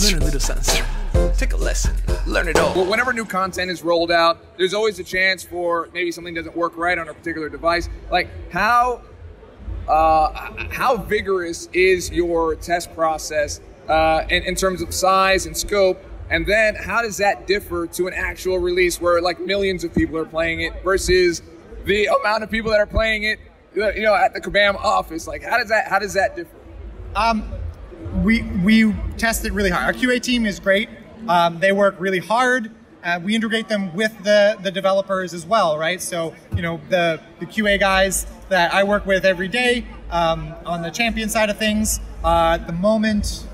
Learn a little something. Take a lesson. Learn it all. Well, whenever new content is rolled out, there's always a chance for maybe something doesn't work right on a particular device. Like how vigorous is your test process in terms of size and scope? And then how does that differ to an actual release where like millions of people are playing it versus the amount of people that are playing it, you know, at the Kabam office? Like how does that differ? We test it really hard. Our QA team is great. They work really hard. We integrate them with the developers as well, right? So, you know, the QA guys that I work with every day on the champion side of things, at the moment,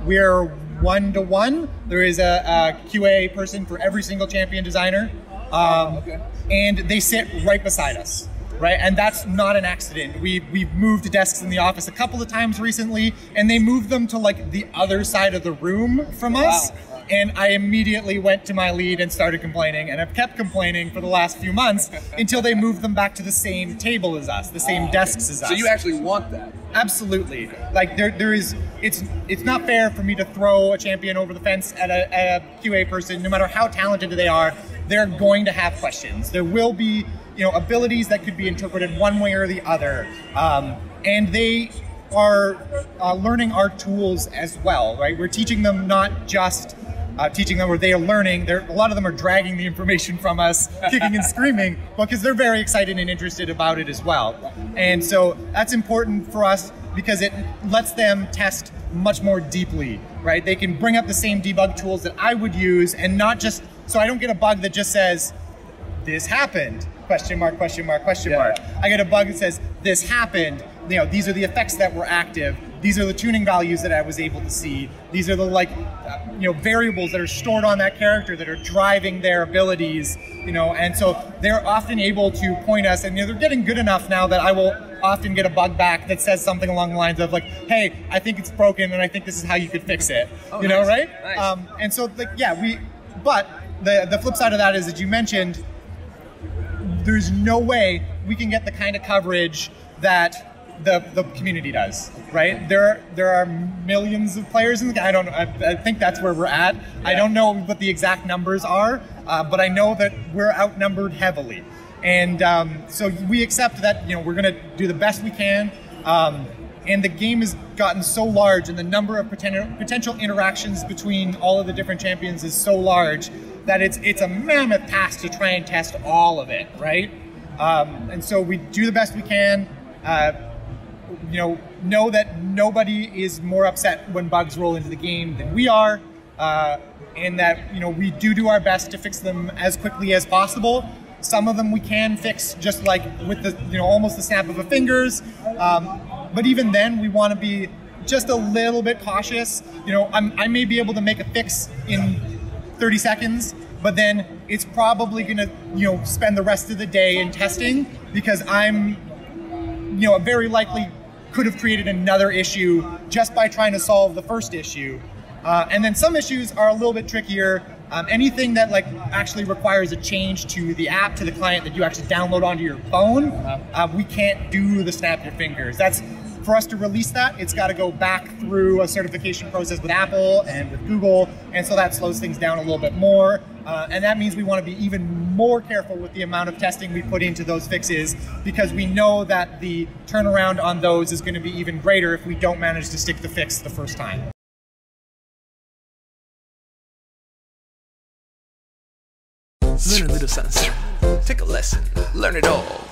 we're 1-to-1. There is a QA person for every single champion designer, and they sit right beside us. Right, and that's not an accident. We've moved desks in the office a couple of times recently, and they moved them to like the other side of the room from us. Wow. And I immediately went to my lead and started complaining, and I've kept complaining for the last few months until they moved them back to the same table as us, the same desks as us. So you actually want that? Absolutely. Like it's not fair for me to throw a champion over the fence at a QA person. No matter how talented they are, they're going to have questions. There will be, you know, abilities that could be interpreted one way or the other, and they are learning our tools as well, right? We're teaching them not just teaching them where they are learning. A lot of them are dragging the information from us, kicking and screaming, because they're very excited and interested about it as well. And so that's important for us because it lets them test much more deeply, right? They can bring up the same debug tools that I would use, and not just, so I don't get a bug that just says, this happened, question mark, question mark, question mark. I get a bug that says, this happened, you know, these are the effects that were active, these are the tuning values that I was able to see, these are the you know, variables that are stored on that character that are driving their abilities, you know, and so they're often able to point us, and you know, they're getting good enough now that I will often get a bug back that says something along the lines of like, hey, I think it's broken and I think this is how you could fix it, you know, right? Nice. And so like, yeah, but the flip side of that is that you mentioned, there's no way we can get the kind of coverage that the community does, right? There are millions of players in the game. I think that's where we're at. Yeah. I don't know what the exact numbers are, but I know that we're outnumbered heavily. And so we accept that, you know, we're gonna do the best we can. And the game has gotten so large, and the number of potential interactions between all of the different champions is so large that it's a mammoth task to try and test all of it, right? And so we do the best we can. You know that nobody is more upset when bugs roll into the game than we are, and that, you know, we do our best to fix them as quickly as possible. Some of them we can fix just like with the, you know, almost the snap of a fingers. But even then, we want to be just a little bit cautious. You know, I may be able to make a fix in 30 seconds, but then it's probably going to, you know, spend the rest of the day in testing because I'm, you know, very likely could have created another issue just by trying to solve the first issue. And then some issues are a little bit trickier. Anything that like actually requires a change to the app, to the client that you actually download onto your phone, we can't do the snap your fingers. That's, for us to release that, it's got to go back through a certification process with Apple and with Google, and so that slows things down a little bit more. And that means we want to be even more careful with the amount of testing we put into those fixes, because we know that the turnaround on those is going to be even greater if we don't manage to stick the fix the first time. Learn a little something. Take a lesson. Learn it all.